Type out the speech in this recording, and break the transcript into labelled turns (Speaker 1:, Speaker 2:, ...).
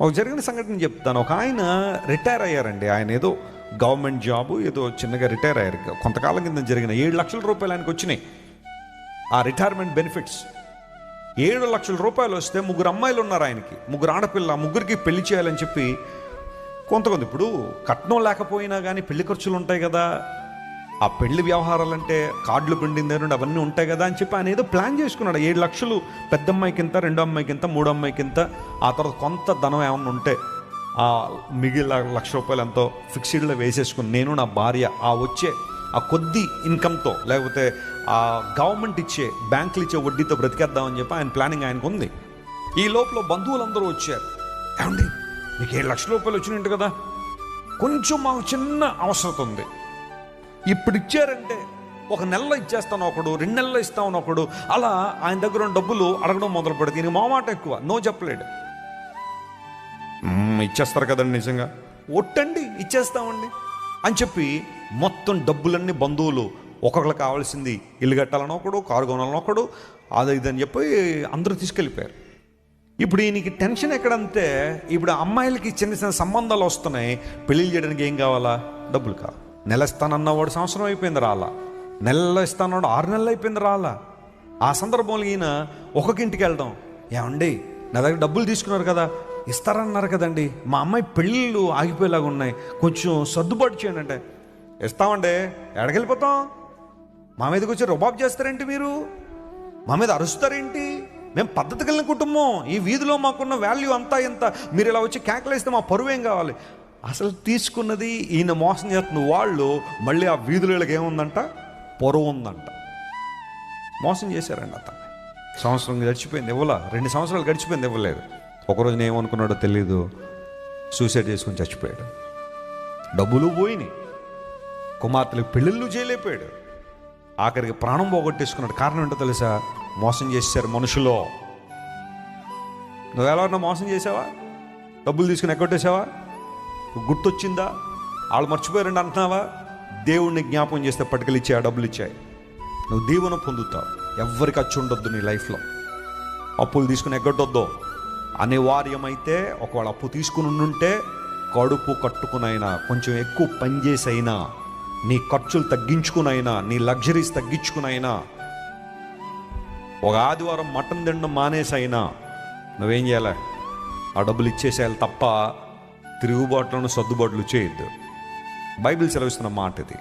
Speaker 1: ఒక జరిగిన సంఘటన చెప్తాను. ఒక ఆయన రిటైర్ అయ్యారండి. ఆయన ఏదో గవర్నమెంట్ జాబు ఏదో చిన్నగా రిటైర్ అయ్యారు. కొంతకాలం కింద జరిగిన 7 లక్షల రూపాయలు ఆయనకు వచ్చినాయి. ఆ రిటైర్మెంట్ బెనిఫిట్స్ 7 లక్షల రూపాయలు వస్తే 3 అమ్మాయిలు ఉన్నారు ఆయనకి, 3 ఆడపిల్ల, ముగ్గురికి పెళ్లి చేయాలని చెప్పి కొంతమంది ఇప్పుడు కట్నం లేకపోయినా కానీ పెళ్లి ఖర్చులు ఉంటాయి కదా, ఆ పెళ్లి వ్యవహారాలంటే కార్డులు పిండిన దగ్గర అవన్నీ ఉంటాయి కదా అని చెప్పి ఆయన ఏదో ప్లాన్ చేసుకున్నాడు. 7 లక్షలు పెద్ద అమ్మాయికి ఇంత, 2 అమ్మాయికి ఇంత, 3 అమ్మాయికి ఇంత, ఆ తర్వాత కొంత ధనం ఏమన్నా ఉంటే ఆ మిగిలిన ₹1,00,000 ఎంతో ఫిక్స్డ్లో వేసేసుకుని నేను నా భార్య ఆ వచ్చే ఆ కొద్ది ఇన్కమ్తో లేకపోతే ఆ గవర్నమెంట్ ఇచ్చే బ్యాంకులు ఇచ్చే వడ్డీతో బ్రతికేద్దామని చెప్పి ఆయన ప్లానింగ్ ఆయనకు ఉంది. ఈ లోపల బంధువులందరూ వచ్చారు. ఏమండి మీకు 7 లక్షల రూపాయలు వచ్చినట్టు కదా, కొంచెం మాకు చిన్న అవసరం ఉంది, ఇప్పుడు ఇచ్చారంటే ఒక నెలలో ఇచ్చేస్తాను ఒకడు, 2 నెలల్లో ఇస్తాను ఒకడు, అలా ఆయన దగ్గర ఉన్న డబ్బులు అడగడం మొదలు పెడితే ఈయన మొహమాట ఎక్కువ, నో చెప్పలేడు. ఇచ్చేస్తారు కదండి, నిజంగా ఒట్టండి ఇచ్చేస్తామండి అని చెప్పి మొత్తం డబ్బులన్నీ బంధువులు ఒక్కొక్కరికి కావాల్సింది ఇల్లు కట్టాలని ఒకడు, కారు కొనాలని ఒకడు, అది ఇదని చెప్పి అందరూ తీసుకెళ్ళిపోయారు. ఇప్పుడు ఈయనకి టెన్షన్ ఎక్కడంటే ఇప్పుడు అమ్మాయిలకి చిన్న చిన్న సంబంధాలు వస్తున్నాయి, పెళ్ళిళ్ళు చేయడానికి ఏం కావాలా, డబ్బులు కావాలి. నెల ఇస్తానన్నవాడు సంవత్సరం అయిపోయింది రాలా, నెలలో ఇస్తానన్నాడు 6 నెలలు అయిపోయింది రాలా. ఆ సందర్భంలో ఈయన ఒక్కొక్క ఇంటికి వెళ్దాం, ఏమండి నా దగ్గర డబ్బులు తీసుకున్నారు కదా, ఇస్తారన్నారు కదండి, మా అమ్మాయి పెళ్ళిళ్ళు ఆగిపోయేలాగా ఉన్నాయి, కొంచెం సర్దుబాటు చేయండి అంటే, ఇస్తామండి, ఎడకెళ్ళిపోతాం, మా మీదకి వచ్చి రుబాబ్ చేస్తారేంటి, మీరు మా మీద అరుస్తారేంటి, మేము పద్ధతి కలిగిన కుటుంబం, ఈ వీధిలో మాకున్న వాల్యూ అంతా ఇంత, మీరు ఇలా వచ్చి కేకలేస్తే మా పరువు ఏం కావాలి. అసలు తీసుకున్నది ఈయన మోసం చేస్తున్న వాళ్ళు మళ్ళీ ఆ వీధులకి ఏముందంట, పొరువు ఉందంట. మోసం చేశారండి అతన్ని. సంవత్సరం గడిచిపోయింది ఇవ్వలా, 2 సంవత్సరాలు గడిచిపోయింది ఇవ్వలేదు. ఒకరోజు నేను ఏమనుకున్నాడో తెలీదు, సూసైడ్ చేసుకుని చచ్చిపోయాడు. డబ్బులు పోయినాయి, కుమార్తెలకు పెళ్ళిళ్ళు చేయలేకపోయాడు, ఆఖరికి ప్రాణం పోగొట్టేసుకున్నాడు. కారణం ఏంటో తెలుసా, మోసం చేశారు మనుషులో. నువ్వు ఎవరన్నా మోసం చేసావా, డబ్బులు తీసుకుని ఎగ్గొట్టేసావా, గుర్తొచ్చిందా, వాళ్ళు మర్చిపోయారండి అంటున్నావా, దేవుణ్ణి జ్ఞాపకం చేస్తే పట్టుకెళ్ళి ఇచ్చాయి, ఆ డబ్బులు ఇచ్చాయి, నువ్వు దీవెన పొందుతావు. ఎవ్వరికి ఖర్చు ఉండొద్దు నీ లైఫ్లో, అప్పులు తీసుకుని ఎగ్గొట్టొద్దు. అనివార్యమైతే ఒకవేళ అప్పు తీసుకుని ఉంటే కడుపు కట్టుకునైనా, కొంచెం ఎక్కువ పనిచేసైనా, నీ ఖర్చులు తగ్గించుకునైనా, నీ లగ్జరీస్ తగ్గించుకునైనా, ఒక ఆదివారం మటన్ తినడం మానేసైనా నువ్వేం చేయాలి, ఆ డబ్బులు ఇచ్చేసేయాలి తప్ప తిరుగుబాట్లను సర్దుబాట్లు చేయొద్దు. బైబిల్ సెలవిస్తున్న మాట ఇది.